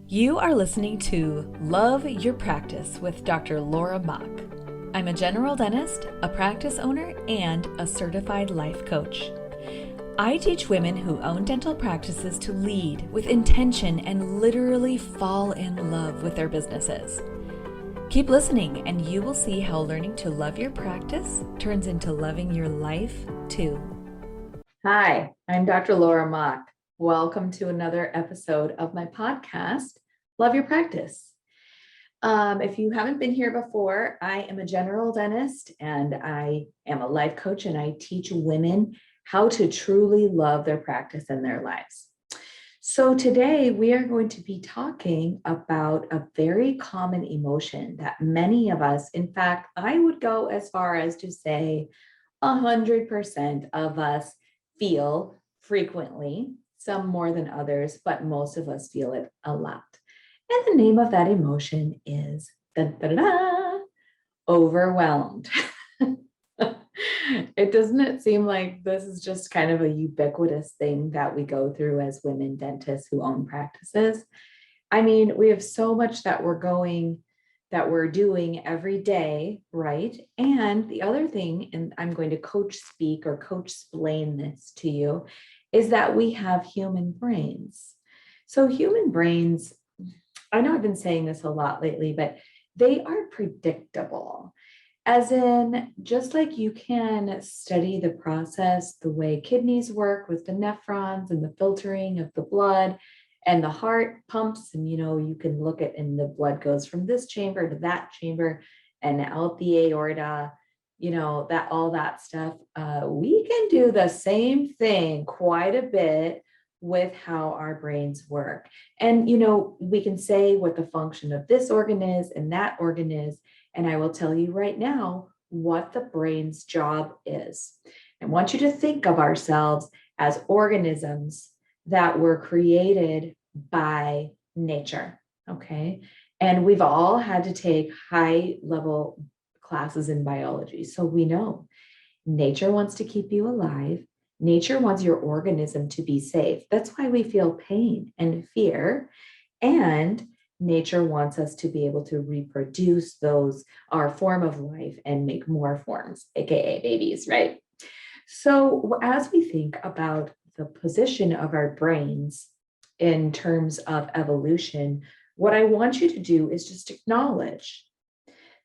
You are listening to Love Your Practice with Dr. Laura Mock. I'm a general dentist, a practice owner, and a certified life coach. I teach women who own dental practices to lead with intention and literally fall in love with their businesses. Keep listening and you will see how learning to love your practice turns into loving your life too. Hi, I'm Dr. Laura Mock. Welcome to another episode of my podcast, Love Your Practice. If you haven't been here before, I am a general dentist and I am a life coach, and I teach women how to truly love their practice and their lives. So today we are going to be talking about a very common emotion that many of us, in fact, I would go as far as to say 100% of us feel frequently, some more than others, but most of us feel it a lot. And the name of that emotion is overwhelmed. Doesn't it seem like this is just kind of a ubiquitous thing that we go through as women dentists who own practices? I mean, we have so much that we're doing every day, right? And the other thing, and I'm going to coach explain this to you, is that we have human brains. So human brains, I know I've been saying this a lot lately, but they are predictable. As in, just like you can study the process, the way kidneys work with the nephrons and the filtering of the blood, and the heart pumps, and you can look at, and the blood goes from this chamber to that chamber and out the aorta, that all that stuff. We can do the same thing quite a bit with how our brains work. And we can say what the function of this organ is and that organ is. And I will tell you right now what the brain's job is. I want you to think of ourselves as organisms that were created by nature, okay? And we've all had to take high-level classes in biology, so we know nature wants to keep you alive. Nature wants your organism to be safe. That's why we feel pain and fear. And nature wants us to be able to reproduce our form of life, and make more forms, aka babies, right? So as we think about the position of our brains in terms of evolution, what I want you to do is just acknowledge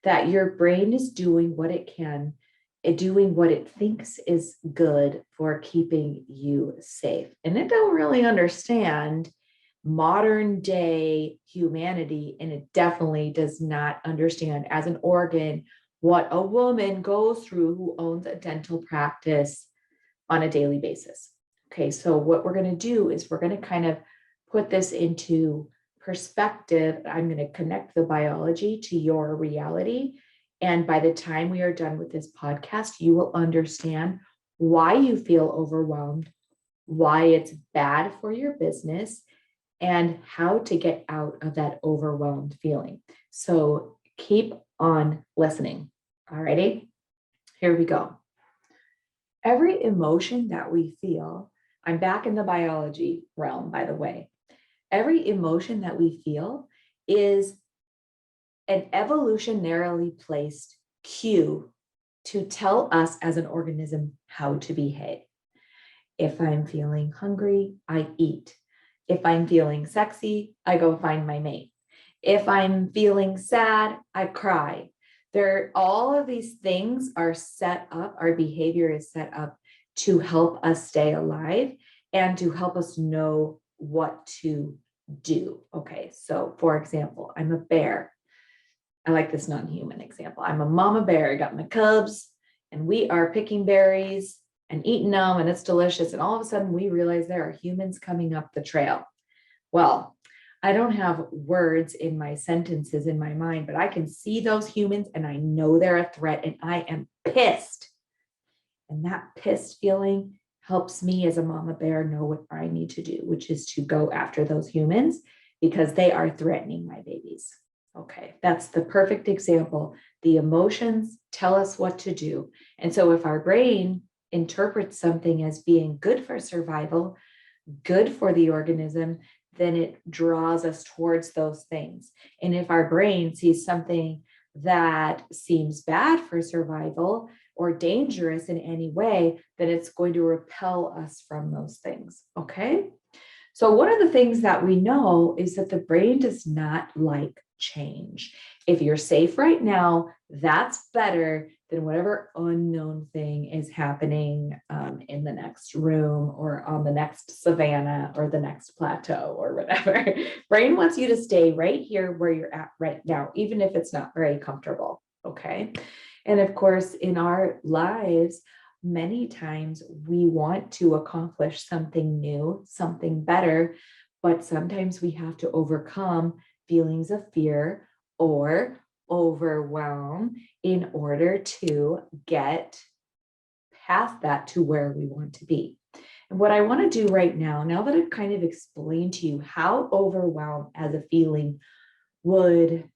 that your brain is doing what it can, doing what it thinks is good for keeping you safe. And it don't really understand modern day humanity, and it definitely does not understand as an organ what a woman goes through who owns a dental practice on a daily basis. Okay, so what we're going to do is we're going to kind of put this into perspective. I'm going to connect the biology to your reality. And by the time we are done with this podcast, you will understand why you feel overwhelmed, why it's bad for your business, and how to get out of that overwhelmed feeling. So keep on listening. All righty, here we go. Every emotion that we feel, I'm back in the biology realm, by the way. Every emotion that we feel is an evolutionarily placed cue to tell us as an organism how to behave. If I'm feeling hungry, I eat. If I'm feeling sexy, I go find my mate. If I'm feeling sad, I cry. All of these things are set up, our behavior is set up to help us stay alive and to help us know what to do. Okay, so for example, I'm a bear. I like this non-human example. I'm a mama bear. I got my cubs, and we are picking berries and eating them, and it's delicious. And all of a sudden we realize there are humans coming up the trail. Well, I don't have words in my sentences in my mind, but I can see those humans and I know they're a threat, and I am pissed. And that pissed feeling helps me as a mama bear know what I need to do, which is to go after those humans because they are threatening my babies. Okay, that's the perfect example. The emotions tell us what to do. And so if our brain interprets something as being good for survival, good for the organism, then it draws us towards those things. And if our brain sees something that seems bad for survival or dangerous in any way, then it's going to repel us from those things. Okay. So, one of the things that we know is that the brain does not like change. If you're safe right now, that's better than whatever unknown thing is happening in the next room or on the next savanna or the next plateau or whatever. Brain wants you to stay right here where you're at right now, even if it's not very comfortable. Okay. And of course, in our lives, many times we want to accomplish something new, something better, but sometimes we have to overcome feelings of fear or overwhelm in order to get past that to where we want to be. And what I want to do right now that I've kind of explained to you how overwhelm as a feeling would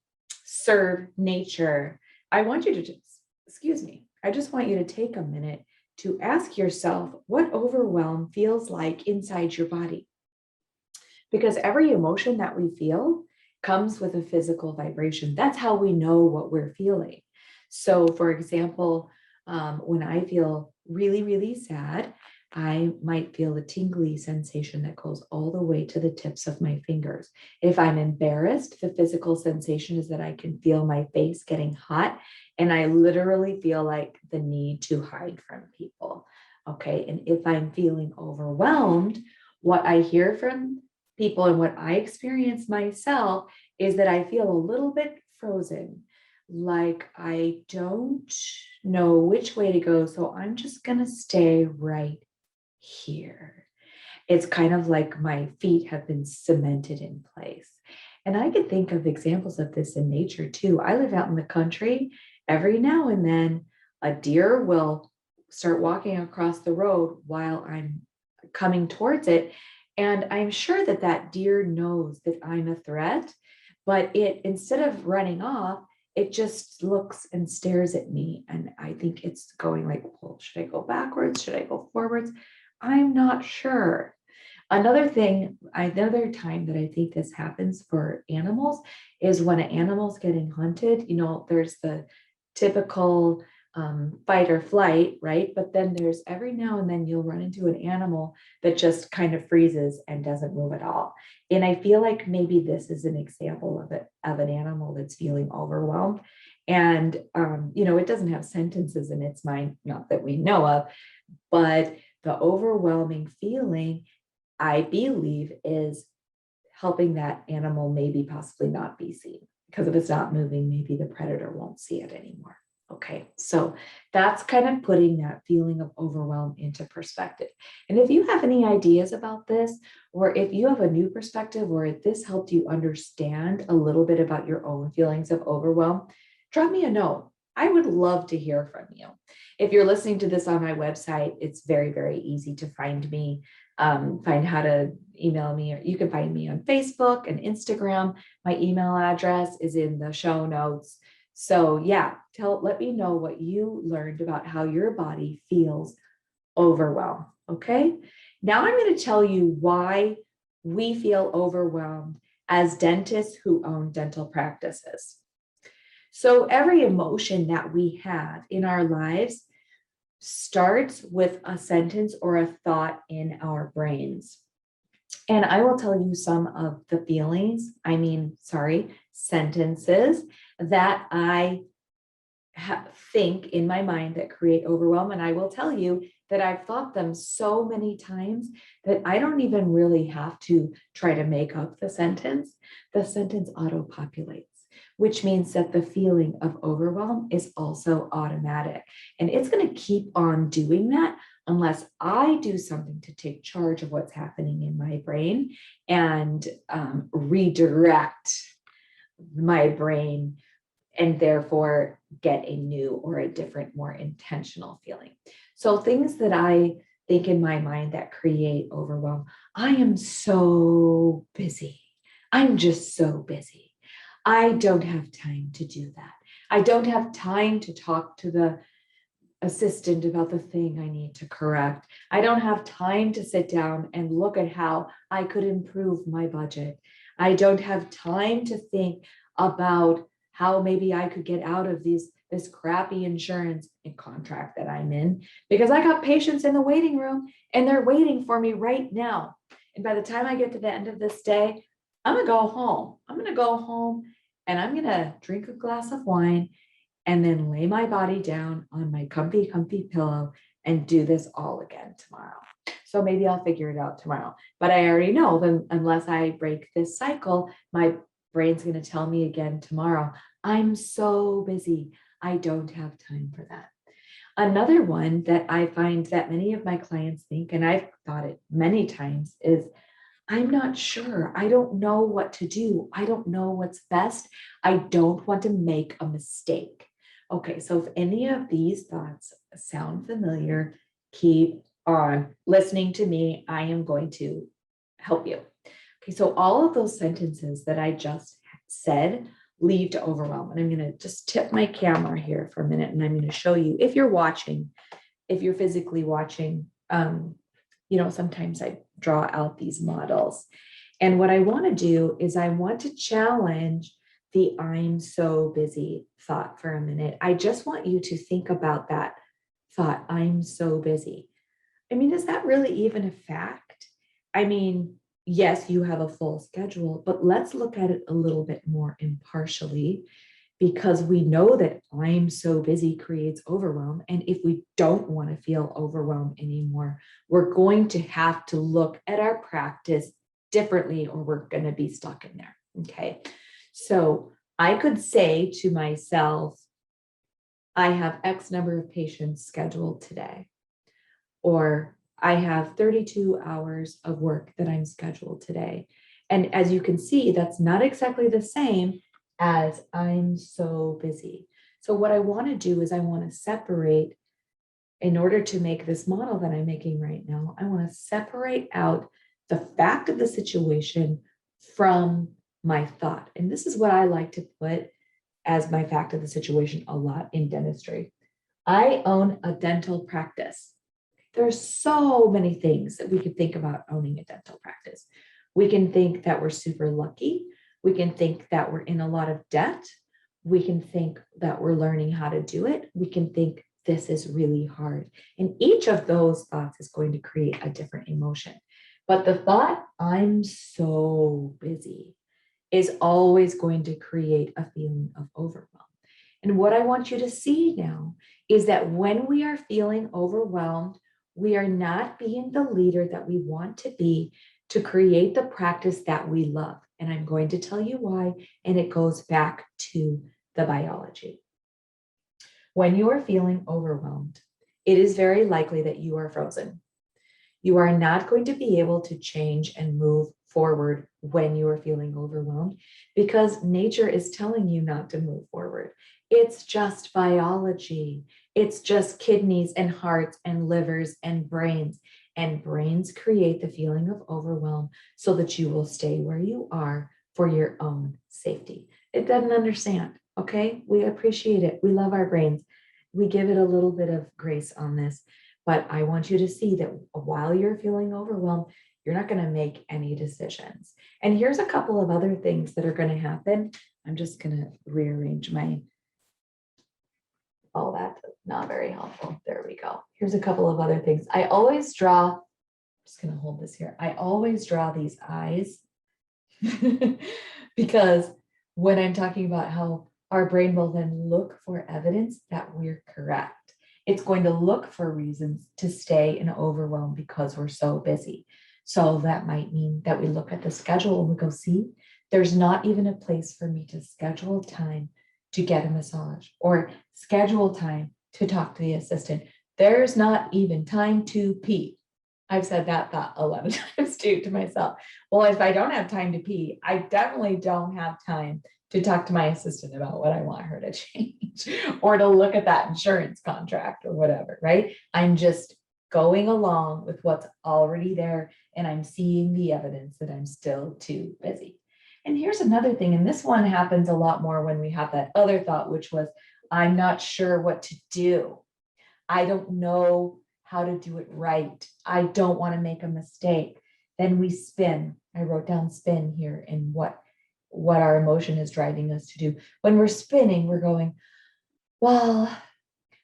serve nature, I want you to just, I just want you to take a minute to ask yourself what overwhelm feels like inside your body. Because every emotion that we feel comes with a physical vibration. That's how we know what we're feeling. So, for example, when I feel really, really sad, I might feel a tingly sensation that goes all the way to the tips of my fingers. If I'm embarrassed, the physical sensation is that I can feel my face getting hot, and I literally feel like the need to hide from people. Okay. And if I'm feeling overwhelmed, what I hear from people and what I experience myself is that I feel a little bit frozen, like I don't know which way to go. So I'm just going to stay right here. It's kind of like my feet have been cemented in place. And I could think of examples of this in nature too. I live out in the country. Every now and then, a deer will start walking across the road while I'm coming towards it. And I'm sure that that deer knows that I'm a threat, but it, instead of running off, it just looks and stares at me. And I think it's going like, well, should I go backwards? Should I go forwards? I'm not sure. Another thing, another time that I think this happens for animals is when an animal's getting hunted. There's the typical fight or flight, right? But then there's every now and then you'll run into an animal that just kind of freezes and doesn't move at all. And I feel like maybe this is an example of an animal that's feeling overwhelmed. And it doesn't have sentences in its mind, not that we know of, but the overwhelming feeling, I believe, is helping that animal maybe possibly not be seen, because if it's not moving, maybe the predator won't see it anymore. Okay, so that's kind of putting that feeling of overwhelm into perspective. And if you have any ideas about this, or if you have a new perspective, or if this helped you understand a little bit about your own feelings of overwhelm, drop me a note. I would love to hear from you. If you're listening to this on my website, it's very, very easy to find me, find how to email me, or you can find me on Facebook and Instagram. My email address is in the show notes. So yeah, let me know what you learned about how your body feels overwhelmed. Okay. Now I'm going to tell you why we feel overwhelmed as dentists who own dental practices. So every emotion that we have in our lives starts with a sentence or a thought in our brains. And I will tell you some of the sentences that I think in my mind that create overwhelm. And I will tell you that I've thought them so many times that I don't even really have to try to make up the sentence. The sentence auto-populates, which means that the feeling of overwhelm is also automatic. And it's going to keep on doing that unless I do something to take charge of what's happening in my brain and redirect my brain, and therefore get a new or a different, more intentional feeling. So things that I think in my mind that create overwhelm: I am so busy. I'm just so busy. I don't have time to do that. I don't have time to talk to the assistant about the thing I need to correct. I don't have time to sit down and look at how I could improve my budget. I don't have time to think about how maybe I could get out of this crappy insurance and contract that I'm in, because I got patients in the waiting room and they're waiting for me right now. And by the time I get to the end of this day, I'm gonna go home. I'm gonna go home and I'm gonna drink a glass of wine and then lay my body down on my comfy pillow and do this all again tomorrow. So maybe I'll figure it out tomorrow. But I already know that unless I break this cycle, my brain's going to tell me again tomorrow, I'm so busy. I don't have time for that. Another one that I find that many of my clients think, and I've thought it many times, is I'm not sure. I don't know what to do. I don't know what's best. I don't want to make a mistake. Okay, so if any of these thoughts sound familiar, keep on listening to me. I am going to help you. Okay, so all of those sentences that I just said lead to overwhelm. And I'm going to just tip my camera here for a minute and I'm going to show you, if you're watching, if you're physically watching, sometimes I draw out these models. And what I want to do is I want to challenge the I'm so busy thought for a minute. I just want you to think about that thought, I'm so busy. I mean, is that really even a fact? I mean, yes, you have a full schedule, but let's look at it a little bit more impartially, because we know that I'm so busy creates overwhelm. And if we don't want to feel overwhelmed anymore, we're going to have to look at our practice differently or we're going to be stuck in there. Okay. So I could say to myself, I have X number of patients scheduled today, or I have 32 hours of work that I'm scheduled today. And as you can see, that's not exactly the same as I'm so busy. So what I want to do is I want to separate, in order to make this model that I'm making right now, I want to separate out the fact of the situation from my thought. And this is what I like to put as my fact of the situation a lot in dentistry. I own a dental practice. There's so many things that we could think about owning a dental practice. We can think that we're super lucky. We can think that we're in a lot of debt. We can think that we're learning how to do it. We can think this is really hard. And each of those thoughts is going to create a different emotion. But the thought, I'm so busy, is always going to create a feeling of overwhelm. And what I want you to see now is that when we are feeling overwhelmed, we are not being the leader that we want to be to create the practice that we love. And I'm going to tell you why, and it goes back to the biology. When you are feeling overwhelmed, it is very likely that you are frozen. You are not going to be able to change and move forward when you are feeling overwhelmed, because nature is telling you not to move forward. It's just biology. It's just kidneys and hearts and livers and brains. And brains create the feeling of overwhelm so that you will stay where you are for your own safety. It doesn't understand, okay? We appreciate it. We love our brains. We give it a little bit of grace on this. But I want you to see that while you're feeling overwhelmed, you're not going to make any decisions. And here's a couple of other things that are going to happen. I'm just going to rearrange all that. Not very helpful. There we go. Here's a couple of other things. I always draw, I'm just going to hold this here. I always draw these eyes because when I'm talking about how our brain will then look for evidence that we're correct. It's going to look for reasons to stay in overwhelm because we're so busy. So that might mean that we look at the schedule and we go, see, there's not even a place for me to schedule time to get a massage or schedule time to talk to the assistant. There's not even time to pee. I've said that thought a lot of times too to myself. Well, if I don't have time to pee, I definitely don't have time to talk to my assistant about what I want her to change or to look at that insurance contract or whatever, right? I'm just going along with what's already there and I'm seeing the evidence that I'm still too busy. And here's another thing, and this one happens a lot more when we have that other thought, which was, I'm not sure what to do. I don't know how to do it right. I don't want to make a mistake. Then we spin. I wrote down spin here and what our emotion is driving us to do. When we're spinning, we're going, well,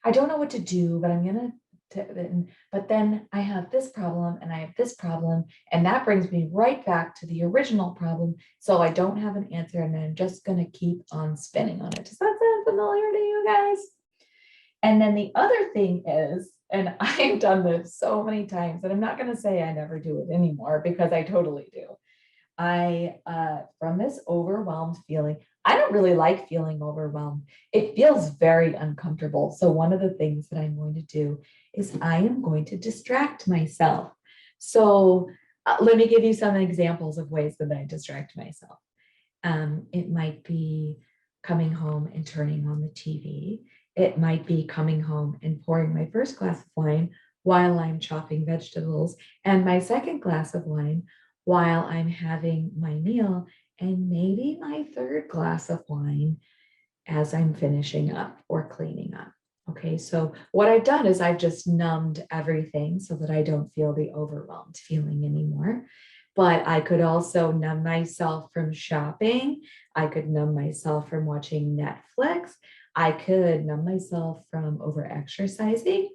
I don't know what to do, but I'm gonna, but then I have this problem and I have this problem, and that brings me right back to the original problem. So I don't have an answer, and I'm just gonna keep on spinning on it. Does that sound familiar to you guys? And then the other thing is, and I've done this so many times, and I'm not gonna say I never do it anymore because I totally do. From this overwhelmed feeling, I don't really like feeling overwhelmed. It feels very uncomfortable. So one of the things that I'm going to do is I am going to distract myself. So let me give you some examples of ways that I distract myself. It might be coming home and turning on the TV. It might be coming home and pouring my first glass of wine while I'm chopping vegetables, and my second glass of wine while I'm having my meal, and maybe my third glass of wine as I'm finishing up or cleaning up. Okay, so what I've done is I've just numbed everything so that I don't feel the overwhelmed feeling anymore. But I could also numb myself from shopping. I could numb myself from watching Netflix. I could numb myself from over exercising.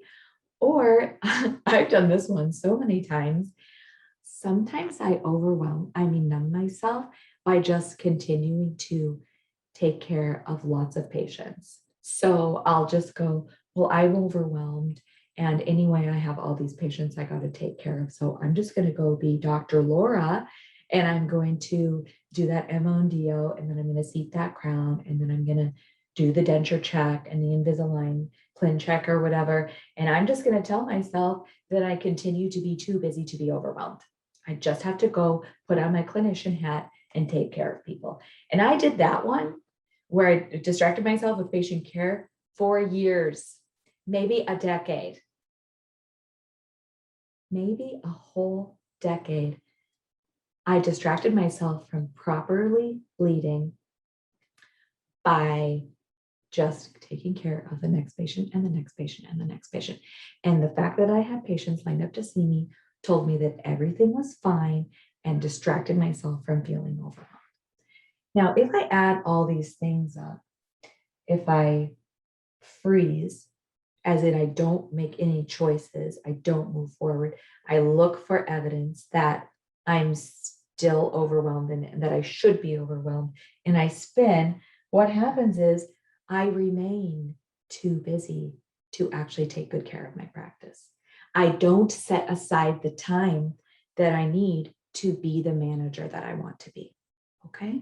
Or I've done this one so many times. Sometimes I numb myself by just continuing to take care of lots of patients. So I'll just go, well, I'm overwhelmed. And anyway, I have all these patients I got to take care of. So I'm just going to go be Dr. Laura, and I'm going to do that MO&DO, and then I'm going to seat that crown, and then I'm going to do the denture check and the Invisalign clin check or whatever. And I'm just going to tell myself that I continue to be too busy to be overwhelmed. I just have to go put on my clinician hat and take care of people. And I did that one where I distracted myself with patient care for years, maybe a decade, maybe a whole decade. I distracted myself from properly bleeding by just taking care of the next patient and the next patient and the next patient. And the fact that I had patients lined up to see me told me that everything was fine, and distracted myself from feeling overwhelmed. Now, if I add all these things up, if I freeze, as in I don't make any choices, I don't move forward, I look for evidence that I'm still overwhelmed and that I should be overwhelmed, and I spin, what happens is I remain too busy to actually take good care of my practice. I don't set aside the time that I need to be the manager that I want to be. Okay.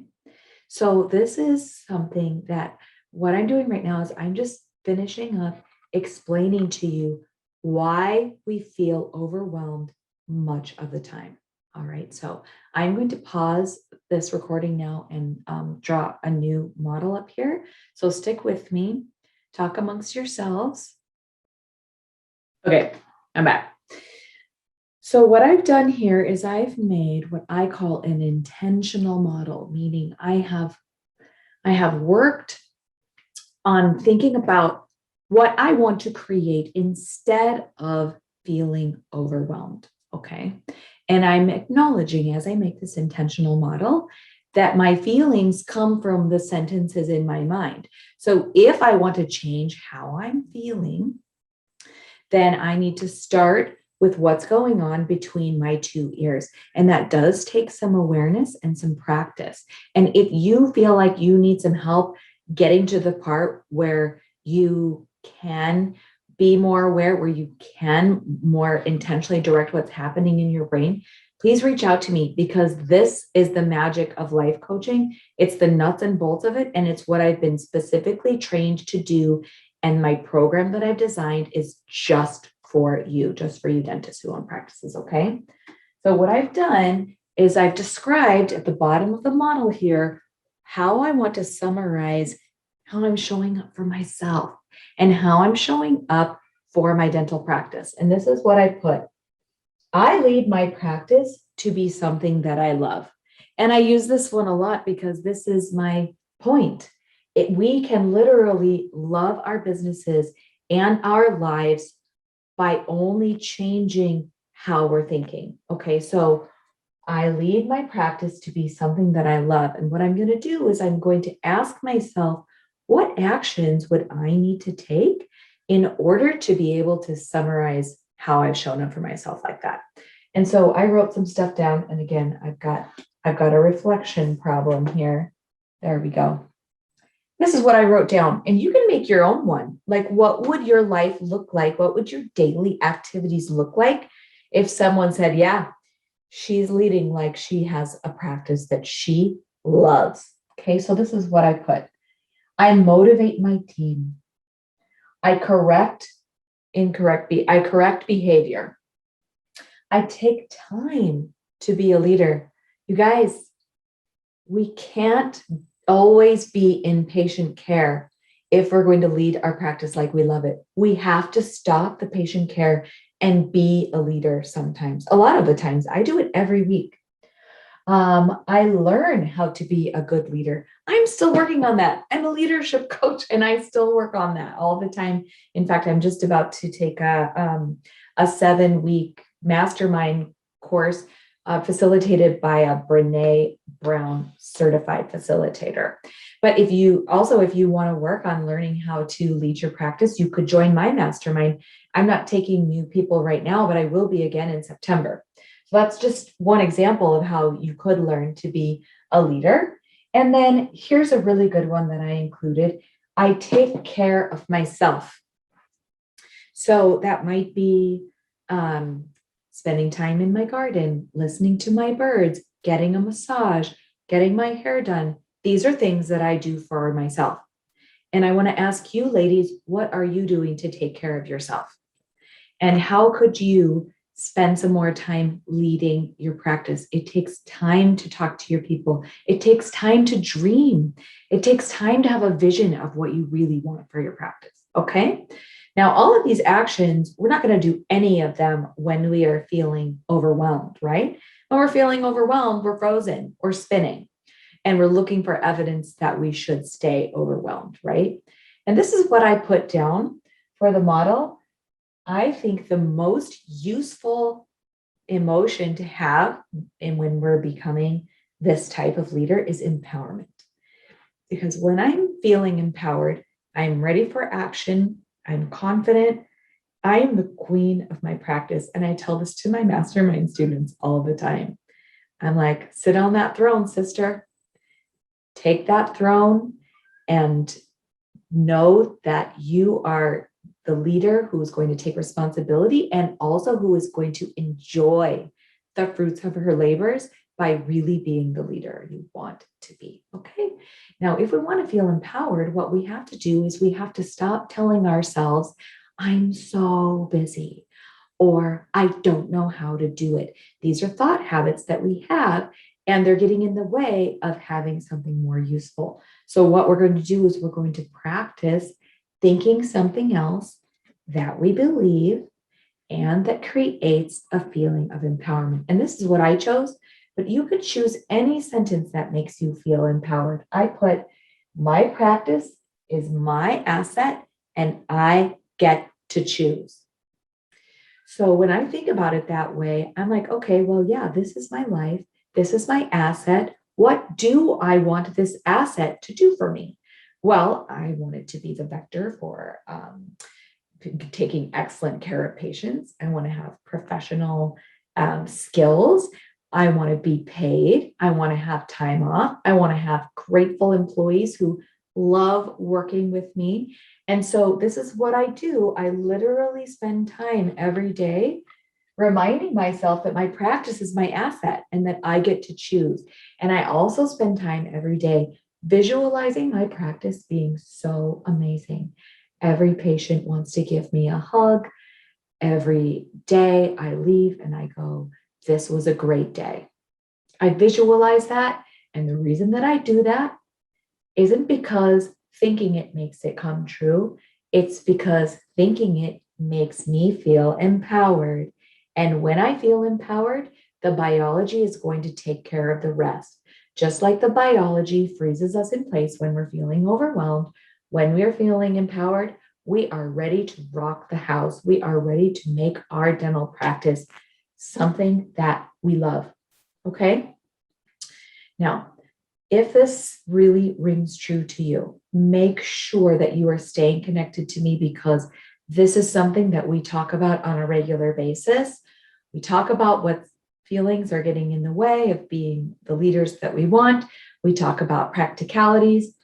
So this is something that what I'm doing right now is I'm just finishing up explaining to you why we feel overwhelmed much of the time. All right. So I'm going to pause this recording now and draw a new model up here. So stick with me, talk amongst yourselves. Okay, I'm back. So what I've done here is I've made what I call an intentional model, meaning I have worked on thinking about what I want to create instead of feeling overwhelmed. Okay. And I'm acknowledging as I make this intentional model that my feelings come from the sentences in my mind. So if I want to change how I'm feeling, then I need to start with what's going on between my two ears. And that does take some awareness and some practice. And if you feel like you need some help getting to the part where you can be more aware, where you can more intentionally direct what's happening in your brain, please reach out to me, because this is the magic of life coaching. It's the nuts and bolts of it. And it's what I've been specifically trained to do. And my program that I've designed is just for you dentists who own practices, okay? So what I've done is I've described at the bottom of the model here how I want to summarize how I'm showing up for myself and how I'm showing up for my dental practice. And this is what I put. I lead my practice to be something that I love. And I use this one a lot because this is my point. We can literally love our businesses and our lives by only changing how we're thinking. Okay, so I lead my practice to be something that I love. And what I'm going to do is I'm going to ask myself, what actions would I need to take in order to be able to summarize how I've shown up for myself like that? And so I wrote some stuff down. And again, I've got a reflection problem here. There we go. This is what I wrote down, and you can make your own one. Like, what would your life look like? What would your daily activities look like if someone said, yeah, she's leading like she has a practice that she loves? Okay, so this is what I put. I motivate my team. I correct I correct behavior. I take time to be a leader. You guys, we can't always be in patient care if we're going to lead our practice like we love it. We have to stop the patient care and be a leader sometimes. A lot of the times, I do it every week. I learn how to be a good leader. I'm still working on that. I'm a leadership coach and I still work on that all the time. In fact, I'm just about to take a 7-week mastermind course facilitated by a Brene Brown certified facilitator. But if you want to work on learning how to lead your practice, you could join my mastermind. I'm not taking new people right now, but I will be again in September. So that's just one example of how you could learn to be a leader. And then here's a really good one that I included. I take care of myself. So that might be spending time in my garden, listening to my birds, getting a massage, getting my hair done. These are things that I do for myself. And I want to ask you, ladies, what are you doing to take care of yourself? And how could you spend some more time leading your practice? It takes time to talk to your people. It takes time to dream. It takes time to have a vision of what you really want for your practice. Okay. Now, all of these actions, we're not going to do any of them when we are feeling overwhelmed, right? When we're feeling overwhelmed, we're frozen or spinning, and we're looking for evidence that we should stay overwhelmed, right? And this is what I put down for the model. I think the most useful emotion to have and when we're becoming this type of leader is empowerment. Because when I'm feeling empowered, I'm ready for action, I'm confident, I am the queen of my practice. And I tell this to my mastermind students all the time. I'm like, sit on that throne, sister. Take that throne and know that you are the leader who is going to take responsibility and also who is going to enjoy the fruits of her labors by really being the leader you want to be. Okay. Now, if we want to feel empowered, what we have to do is we have to stop telling ourselves, I'm so busy, or I don't know how to do it. These are thought habits that we have, and they're getting in the way of having something more useful. So what we're going to do is we're going to practice thinking something else that we believe and that creates a feeling of empowerment. And this is what I chose, but you could choose any sentence that makes you feel empowered. I put, my practice is my asset and I get to choose. So when I think about it that way, I'm like, okay, well, yeah, this is my life. This is my asset. What do I want this asset to do for me? Well, I want it to be the vector for taking excellent care of patients. I want to have professional skills. I want to be paid. I want to have time off. I want to have grateful employees who love working with me. And so this is what I do. I literally spend time every day reminding myself that my practice is my asset and that I get to choose. And I also spend time every day visualizing my practice being so amazing. Every patient wants to give me a hug. Every day I leave and I go, this was a great day. I visualize that. And the reason that I do that isn't because thinking it makes it come true. It's because thinking it makes me feel empowered. And when I feel empowered, the biology is going to take care of the rest. Just like the biology freezes us in place when we're feeling overwhelmed, when we are feeling empowered, We are ready to rock the house. We are ready to make our dental practice something that we love. Okay. Now, if this really rings true to you, make sure that you are staying connected to me, because this is something that we talk about on a regular basis. We talk about what feelings are getting in the way of being the leaders that we want. We talk about practicalities.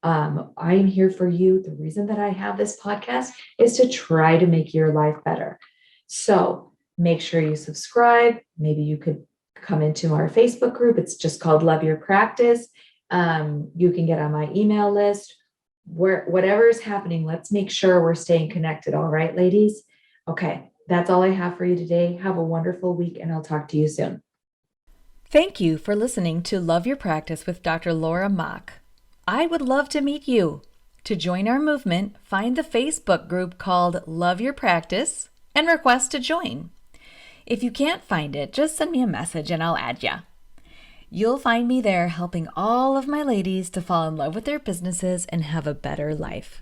I'm here for you. The reason that I have this podcast is to try to make your life better. So make sure you subscribe. Maybe you could come into our Facebook group. It's just called Love Your Practice. You can get on my email list. Whatever is happening, let's make sure we're staying connected. All right, ladies? Okay, that's all I have for you today. Have a wonderful week, and I'll talk to you soon. Thank you for listening to Love Your Practice with Dr. Laura Mock. I would love to meet you. To join our movement, find the Facebook group called Love Your Practice and request to join. If you can't find it, just send me a message and I'll add ya. You'll find me there helping all of my ladies to fall in love with their businesses and have a better life.